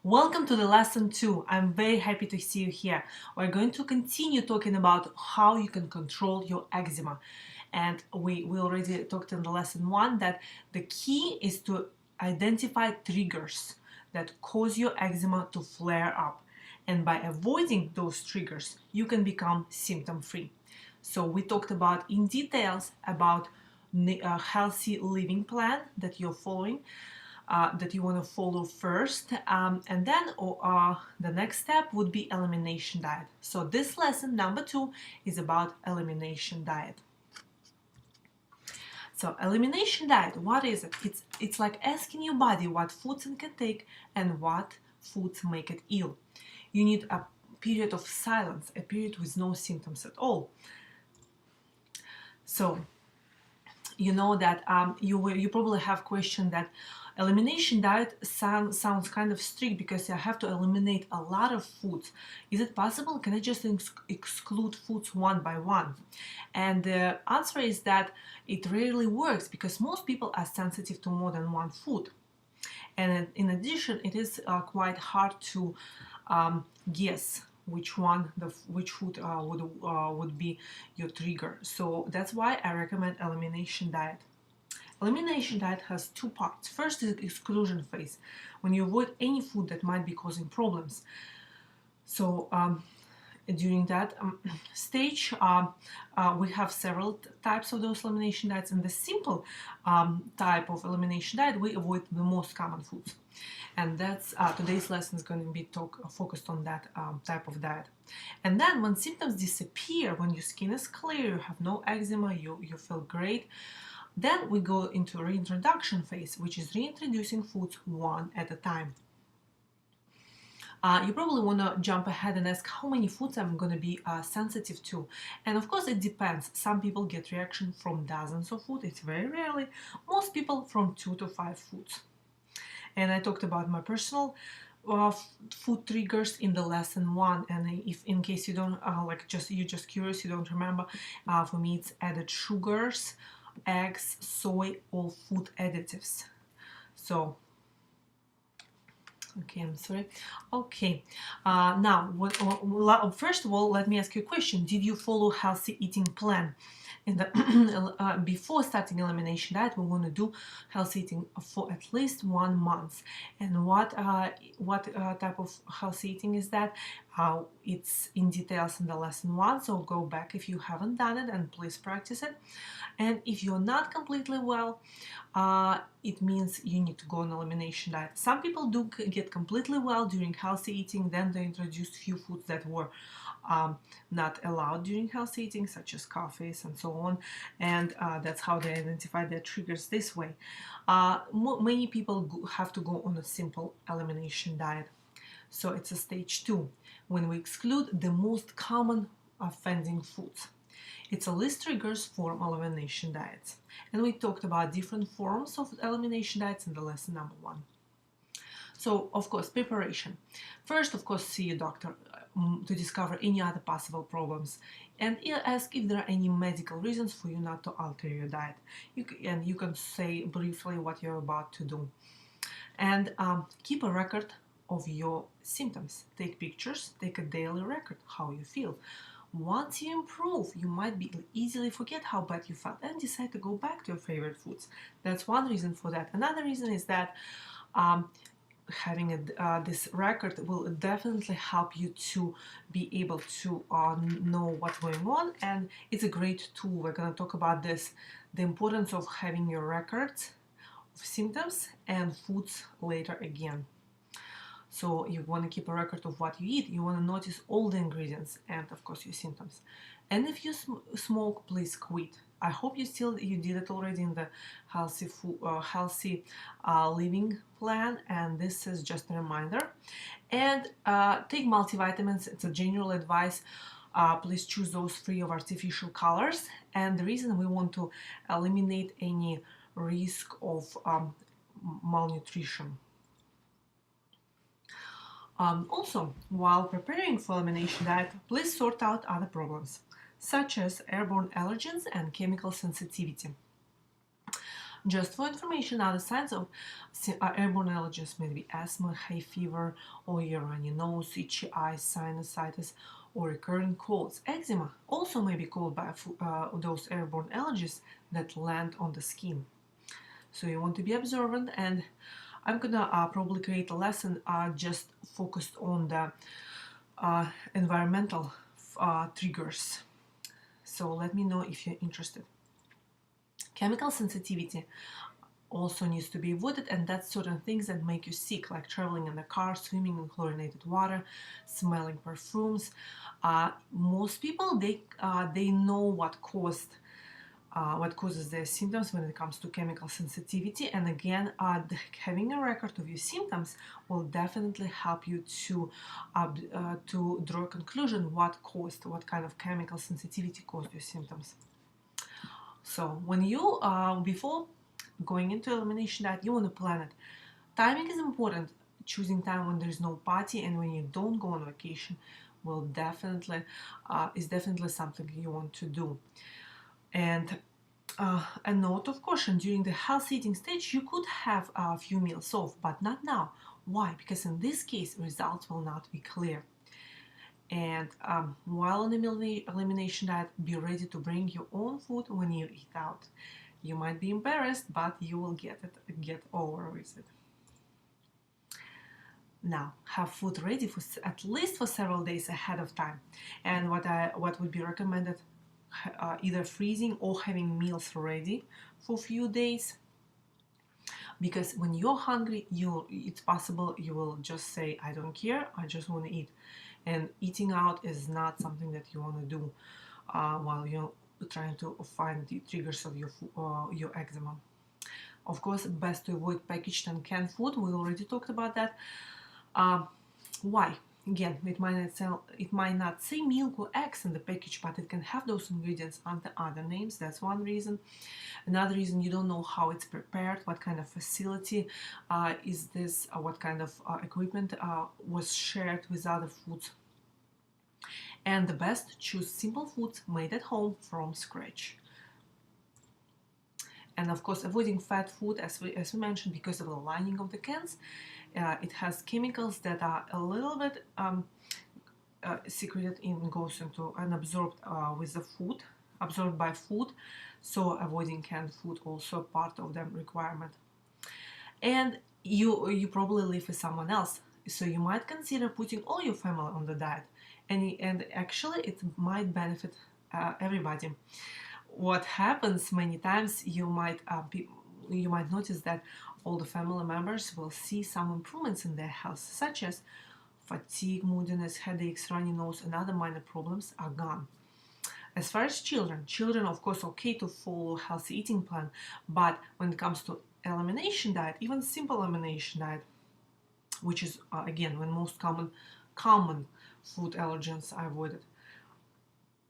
Welcome to the lesson 2. I'm very happy to see you here. We're going to continue talking about how you can control your eczema. And we already talked in the lesson 1 that the key is to identify triggers that cause your eczema to flare up. And by avoiding those triggers, you can become symptom-free. So we talked about in details about a healthy living plan that you're following. That you want to follow first, and then the next step would be elimination diet. So this lesson number 2 is about elimination diet. So elimination diet, what is it? It's like asking your body what foods it can take and what foods make it ill. You need a period of silence, a period with no symptoms at all. So you know that you probably have questioned that elimination diet sounds kind of strict because I have to eliminate a lot of foods. Is it possible? Can I just exclude foods one by one? And the answer is that it rarely works because most people are sensitive to more than one food. And in addition, it is quite hard to guess which food would be your trigger. So that's why I recommend elimination diet. Elimination diet has two parts. First is exclusion phase, when you avoid any food that might be causing problems. So during that stage, we have several types of those elimination diets. In the simple type of elimination diet, we avoid the most common foods. And that's today's lesson is going to be focused on that type of diet. And then when symptoms disappear, when your skin is clear, you have no eczema, you feel great, then we go into reintroduction phase, which is reintroducing foods one at a time. You probably want to jump ahead and ask how many foods I'm going to be sensitive to. And of course it depends. Some people get reaction from dozens of foods. It's very rarely. Most people from 2 to 5 foods. And I talked about my personal food triggers in the lesson 1, and if in case you don't you're just curious, you don't remember, for me it's added sugars, eggs, soy, all food additives. So okay, I'm sorry. Okay, now first of all, let me ask you a question. Did you follow healthy eating plan? In the before starting elimination diet, we want to do healthy eating for at least 1 month. And what type of healthy eating is that? It's in details in the lesson 1, so go back if you haven't done it and please practice it. And if you're not completely well, it means you need to go on elimination diet. Some people do get completely well during healthy eating, then they introduced few foods that were not allowed during healthy eating, such as coffees and so on, and that's how they identify their triggers this way. Many people have to go on a simple elimination diet. So it's a stage 2, when we exclude the most common offending foods. It's a list triggers form elimination diets. And we talked about different forms of elimination diets in the lesson number 1. So, of course, preparation. First, of course, see a doctor to discover any other possible problems and ask if there are any medical reasons for you not to alter your diet. You can say briefly what you're about to do. And keep a record of your symptoms. Take pictures, take a daily record, how you feel. Once you improve, you might easily forget how bad you felt and decide to go back to your favorite foods. That's one reason for that. Another reason is that having this record will definitely help you to be able to know what's going on, and it's a great tool. We're going to talk about this, the importance of having your records of symptoms and foods later again. So you want to keep a record of what you eat. You want to notice all the ingredients and, of course, your symptoms. And if you smoke, please quit. I hope you did it already in the healthy living plan, and this is just a reminder. And take multivitamins. It's a general advice. Please choose those free of artificial colors. And the reason we want to eliminate any risk of malnutrition. Also, while preparing for elimination diet, please sort out other problems, such as airborne allergens and chemical sensitivity. Just for information, other signs of airborne allergies may be asthma, hay fever, or a runny nose, itchy eyes, sinusitis, or recurring colds. Eczema also may be caused by those airborne allergies that land on the skin. So you want to be observant, and I'm gonna probably create a lesson just focused on the environmental triggers. So let me know if you're interested. Chemical sensitivity also needs to be avoided, and that's certain things that make you sick, like traveling in the car, swimming in chlorinated water, smelling perfumes. Most people they know what causes their symptoms when it comes to chemical sensitivity, and again, having a record of your symptoms will definitely help you to draw a conclusion what kind of chemical sensitivity caused your symptoms. So when you before going into elimination diet, you want to plan it. Timing is important. Choosing time when there's no party and when you don't go on vacation will definitely is definitely something you want to do. And a note of caution: during the health eating stage, you could have a few meals off, but not now. Why? Because in this case, results will not be clear. And while on the elimination diet, be ready to bring your own food when you eat out. You might be embarrassed, but you will get over with it. Now, have food ready for at least for several days ahead of time. And what would be recommended, either freezing or having meals ready for a few days. Because when you're hungry, it's possible you will just say, I don't care, I just want to eat. And eating out is not something that you want to do while you're trying to find the triggers of your eczema. Of course, best to avoid packaged and canned food. We already talked about that. Why? Again, it might not say milk or eggs in the package, but it can have those ingredients under other names. That's one reason. Another reason, you don't know how it's prepared, what kind of facility is this, what kind of equipment was shared with other foods. And the best, choose simple foods made at home from scratch. And of course, avoiding fat food, as we mentioned, because of the lining of the cans. It has chemicals that are a little bit secreted goes into and absorbed with the food, absorbed by food. So avoiding canned food also part of the requirement. And you probably live with someone else, so you might consider putting all your family on the diet, and actually it might benefit everybody. What happens many times, you might notice that all the family members will see some improvements in their health, such as fatigue, moodiness, headaches, runny nose, and other minor problems are gone. As far as children, of course, okay to follow healthy eating plan, but when it comes to elimination diet, even simple elimination diet, which is again when most common food allergens are avoided,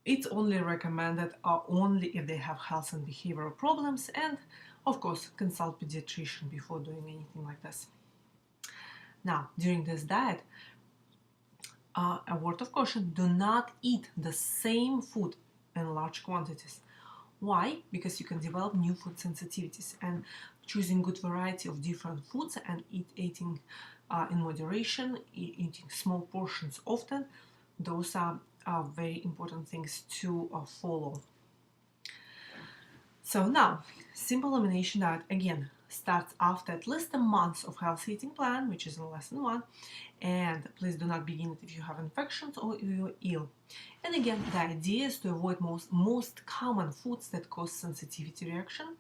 it's only recommended only if they have health and behavioral problems, and of course consult pediatrician before doing anything like this. Now, during this diet, a word of caution: do not eat the same food in large quantities. Why? Because you can develop new food sensitivities, and choosing good variety of different foods and eating in moderation, eating small portions often, those are very important things to follow. So now, simple elimination diet again starts after at least a month of healthy eating plan, which is in lesson 1. And please do not begin it if you have infections or if you're ill. And again, the idea is to avoid most common foods that cause sensitivity reaction.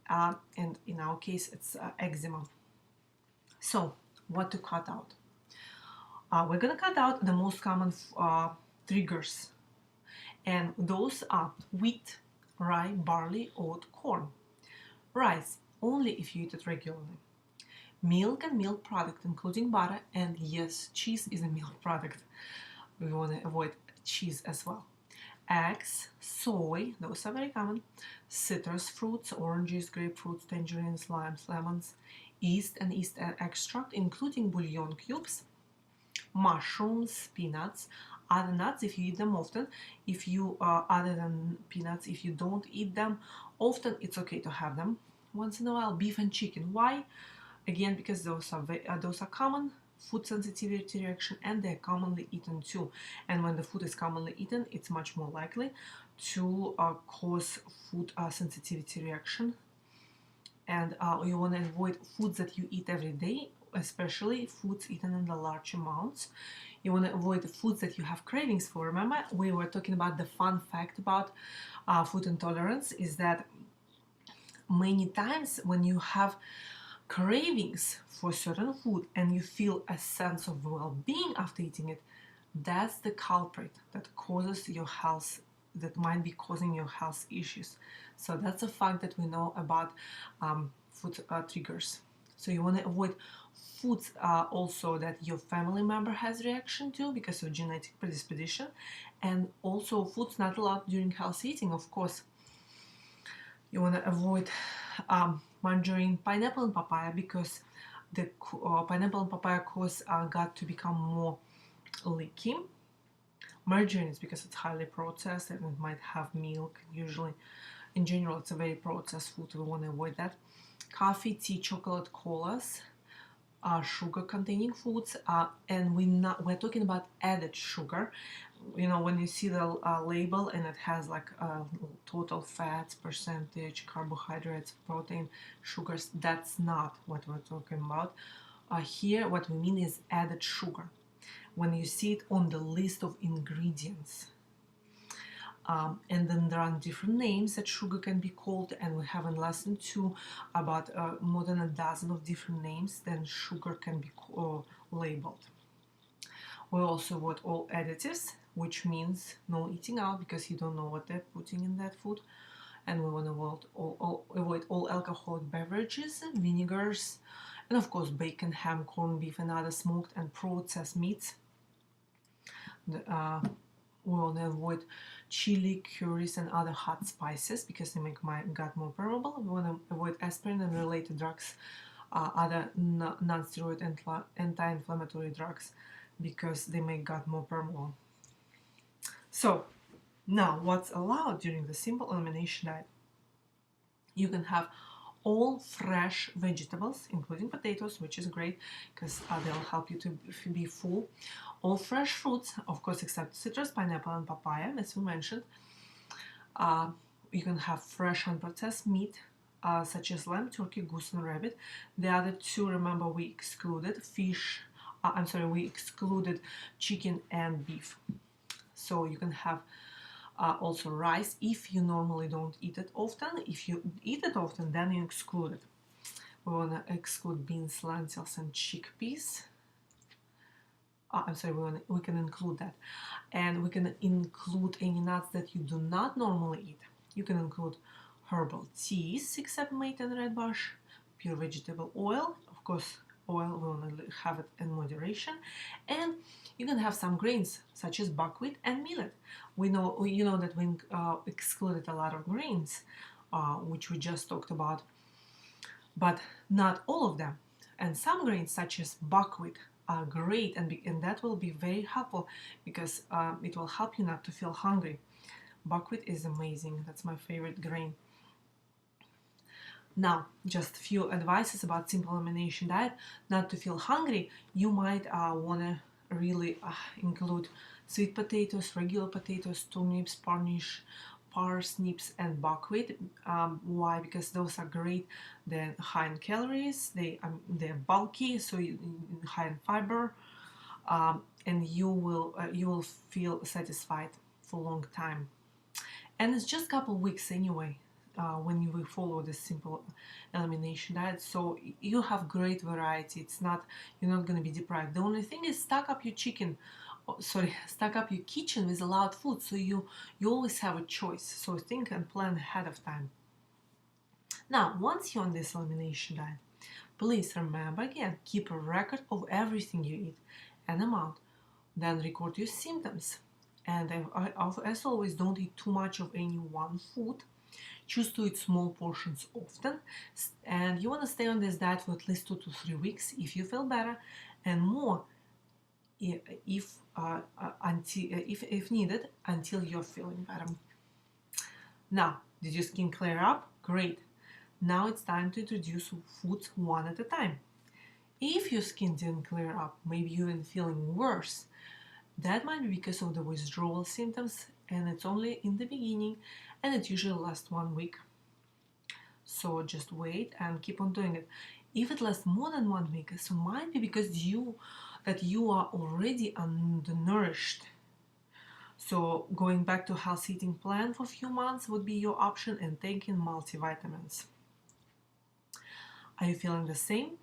And in our case, it's eczema. So, what to cut out? We're going to cut out the most common triggers. And those are wheat, rye, barley, oat, corn. Rice, only if you eat it regularly. Milk and milk product, including butter, and yes, cheese is a milk product. We want to avoid cheese as well. Eggs, soy, those are very common. Citrus fruits, oranges, grapefruits, tangerines, limes, lemons. Yeast and yeast extract, including bouillon cubes. Mushrooms, peanuts, other nuts if you eat them often. If you other than peanuts, if you don't eat them often, it's okay to have them. once in a while beef and chicken. Why? Again, because those are common food sensitivity reaction, and they're commonly eaten too. And when the food is commonly eaten, it's much more likely to cause food sensitivity reaction. And you want to avoid foods that you eat every day, especially foods eaten in the large amounts. You want to avoid the foods that you have cravings for. Remember, we were talking about the fun fact about food intolerance is that many times when you have cravings for certain food and you feel a sense of well-being after eating it, that's the culprit that causes your health, that might be causing your health issues. So that's a fact that we know about food triggers. So you want to avoid foods also that your family member has reaction to because of genetic predisposition, and also foods not allowed during healthy eating, of course. You want to avoid margarine, pineapple, and papaya because the pineapple and papaya cause gut to become more leaky. Margarine is because it's highly processed and it might have milk. Usually, in general, it's a very processed food. We want to avoid that. Coffee, tea, chocolate, colas, sugar-containing foods, and we're talking about added sugar. You know, when you see the label and it has like total fats, percentage, carbohydrates, protein, sugars, that's not what we're talking about. Here, what we mean is added sugar. When you see it on the list of ingredients. And then there are different names that sugar can be called, and we have in lesson 2 about more than a dozen of different names then sugar can be labeled. We also avoid all additives, which means no eating out because you don't know what they're putting in that food. And we want to avoid all alcoholic beverages, vinegars, and of course bacon, ham, corned beef, and other smoked and processed meats. We want to avoid chili, curries, and other hot spices because they make my gut more permeable. We want to avoid aspirin and related drugs, other non-steroid anti-inflammatory drugs, because they make gut more permeable. So now, what's allowed during the simple elimination diet? You can have all fresh vegetables, including potatoes, which is great because they'll help you to be full. All fresh fruits, of course, except citrus, pineapple, and papaya, as we mentioned. You can have fresh unprocessed meat, such as lamb, turkey, goose, and rabbit. The other two, remember, we excluded we excluded chicken and beef. So you can have also rice if you normally don't eat it often. If you eat it often, then you exclude it. We want to exclude beans, lentils, and chickpeas. We can include that. And we can include any nuts that you do not normally eat. You can include herbal teas, except mate and red bush, pure vegetable oil, of course, oil, we want to have it in moderation, and you can have some grains such as buckwheat and millet. You know that we excluded a lot of grains, which we just talked about, but not all of them. And some grains such as buckwheat are great, and that will be very helpful because it will help you not to feel hungry. Buckwheat is amazing. That's my favorite grain. Now, just a few advices about simple elimination diet. Not to feel hungry, you might want to really include sweet potatoes, regular potatoes, turnips, parsnips, and buckwheat. Why? Because those are great. They're high in calories. They're bulky, so high in fiber, and you will feel satisfied for a long time. And it's just a couple weeks anyway. When you will follow this simple elimination diet, so you have great variety. You're not going to be deprived. The only thing is stock up your kitchen with allowed food, so you always have a choice. So think and plan ahead of time. Now, once you're on this elimination diet, please remember again, keep a record of everything you eat and amount. Then record your symptoms. And as always, don't eat too much of any one food. Choose to eat small portions often, and you want to stay on this diet for at least 2 to 3 weeks if you feel better, and more if needed until you're feeling better. Now, did your skin clear up? Great. Now it's time to introduce foods one at a time. If your skin didn't clear up, maybe you've been feeling worse, that might be because of the withdrawal symptoms, and it's only in the beginning, and it usually lasts 1 week. So just wait and keep on doing it. If it lasts more than 1 week, so might be because you are already undernourished. So going back to health eating plan for a few months would be your option, and taking multivitamins. Are you feeling the same?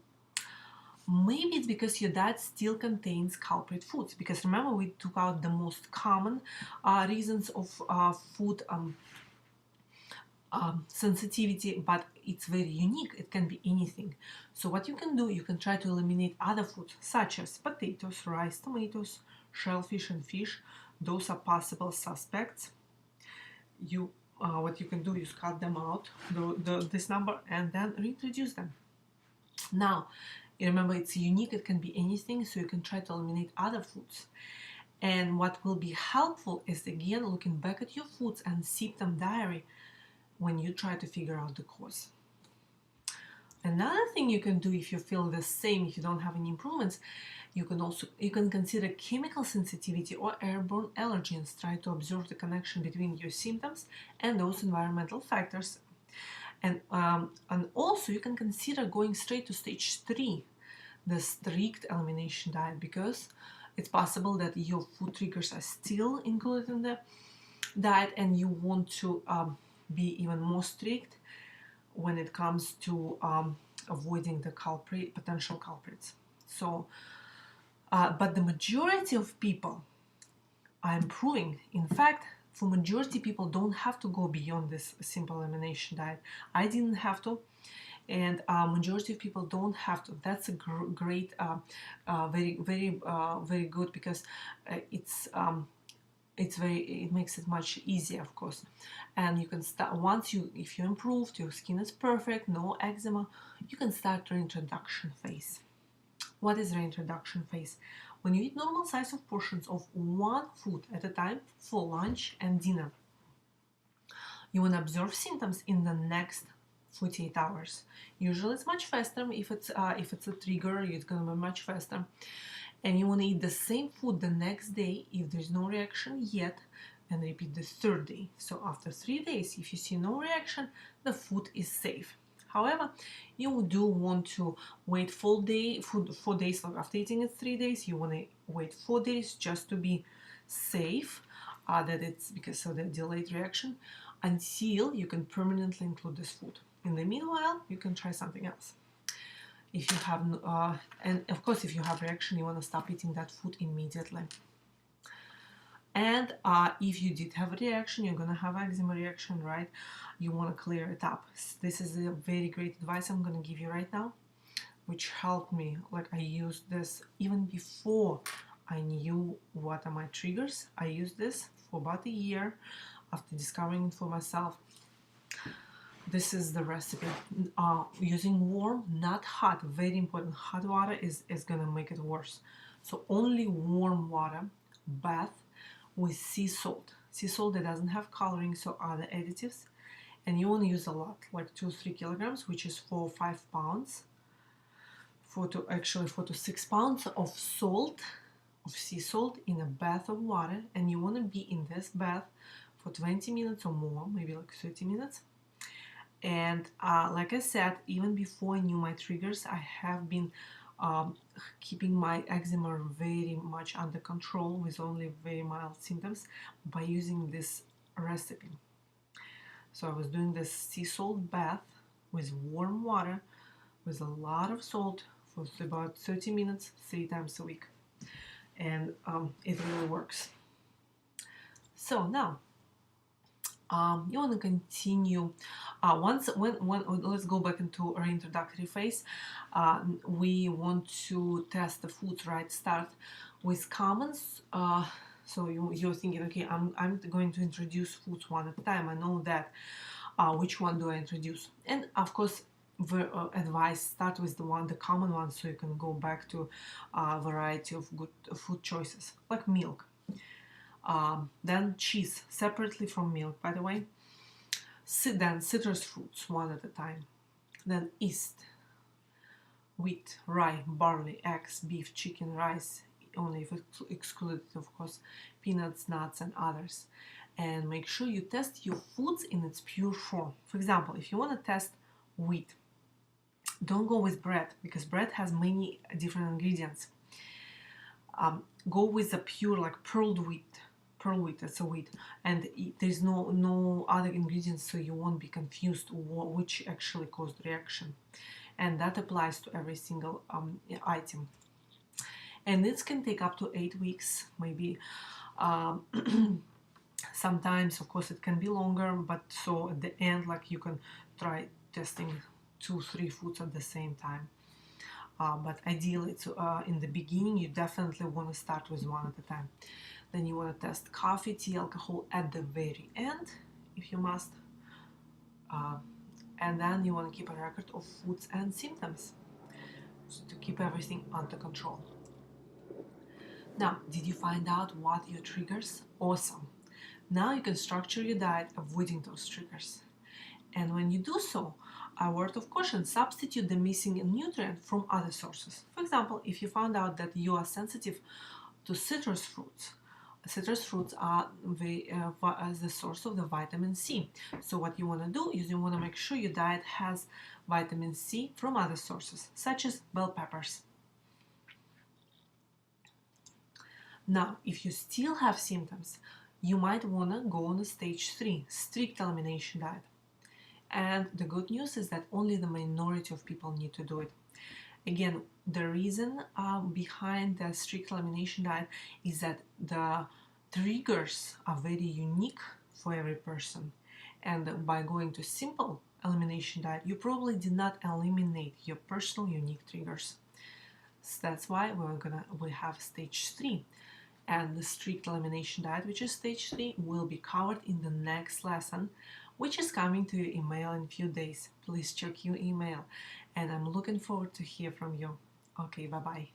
Maybe it's because your diet still contains culprit foods. Because remember, we took out the most common reasons of food sensitivity, but it's very unique. It can be anything. So what you can do, you can try to eliminate other foods such as potatoes, rice, tomatoes, shellfish, and fish. Those are possible suspects. What you can do is cut them out, this number, and then reintroduce them. Now, remember, it's unique. It can be anything, so you can try to eliminate other foods. And what will be helpful is, again, looking back at your foods and symptom diary when you try to figure out the cause. Another thing you can do if you feel the same, if you don't have any improvements, you can consider chemical sensitivity or airborne allergens. Try to observe the connection between your symptoms and those environmental factors. And also you can consider going straight to stage 3, the strict elimination diet, because it's possible that your food triggers are still included in the diet, and you want to be even more strict when it comes to avoiding the potential culprits. So, but the majority of people are improving. In fact, for majority people don't have to go beyond this simple elimination diet. I didn't have to, and majority of people don't have to. That's a great, very good, because it makes it much easier, of course. And you can start if you improved, your skin is perfect, no eczema, you can start reintroduction phase. What is reintroduction phase? When you eat normal size of portions of one food at a time for lunch and dinner. You want to observe symptoms in the next 48 hours. Usually it's much faster. If it's a trigger, it's going to be much faster. And you want to eat the same food the next day if there's no reaction yet, and repeat the 3rd day. So after 3 days, if you see no reaction, the food is safe. However, you do want to wait 4 days. Like after eating it 3 days, you want to wait 4 days just to be safe, that it's because of the delayed reaction, until you can permanently include this food. In the meanwhile, you can try something else. If you have, and of course, if you have reaction, you want to stop eating that food immediately. And if you did have a reaction, you're gonna have eczema reaction, right? You want to clear it up. This is a very great advice I'm gonna give you right now, which helped me. Like, I used this even before I knew what are my triggers. I used this for about a year after discovering it for myself. This is the recipe. Using warm, not hot, very important. Hot water is gonna make it worse. So only warm water, bath with sea salt. Sea salt that doesn't have coloring, so other additives. And you want to use a lot, like 2-3 kilograms, which is 4 or 5 pounds. 4 to 6 pounds of salt, of sea salt, in a bath of water. And you want to be in this bath for 20 minutes or more, maybe like 30 minutes. And like I said, even before I knew my triggers, I have been keeping my eczema very much under control with only very mild symptoms by using this recipe. So I was doing this sea salt bath with warm water with a lot of salt for about 30 minutes, 3 times a week. And it really works. So now, you want to continue. Let's go back into our introductory phase. We want to test the foods, right? Start with commons. So you're thinking, okay, I'm going to introduce foods one at a time. I know that. Which one do I introduce? And of course, advice, start with the common ones, so you can go back to a variety of good food choices, like milk. Then cheese, separately from milk, by the way. Then citrus fruits, one at a time. Then yeast, wheat, rye, barley, eggs, beef, chicken, rice, only if it's excluded, of course, peanuts, nuts, and others. And make sure you test your foods in its pure form. For example, if you want to test wheat, don't go with bread because bread has many different ingredients. Go with the pure, like pearl wheat. Pearl wheat, that's a wheat, and there's no other ingredients, so you won't be confused which actually caused reaction. And that applies to every single item. And this can take up to 8 weeks, maybe. Um, Sometimes, of course, it can be longer, but so at the end, like you can try testing 2-3 foods at the same time. But ideally, in the beginning, you definitely want to start with one at a time. Then you want to test coffee, tea, alcohol at the very end, if you must. And then you want to keep a record of foods and symptoms, so to keep everything under control. Now, did you find out what your triggers? Awesome. Now you can structure your diet avoiding those triggers. And when you do so, a word of caution, substitute the missing nutrient from other sources. For example, if you found out that you are sensitive to citrus fruits are the source of the vitamin C. So what you want to do is you want to make sure your diet has vitamin C from other sources, such as bell peppers. Now, if you still have symptoms, you might want to go on a stage 3, strict elimination diet. And the good news is that only the minority of people need to do it. Again, the reason behind the strict elimination diet is that the triggers are very unique for every person. And by going to simple elimination diet, you probably did not eliminate your personal unique triggers. So that's why we have stage 3. And the strict elimination diet, which is stage 3, will be covered in the next lesson, which is coming to your email in a few days. Please check your email, and I'm looking forward to hear from you. Okay, bye-bye.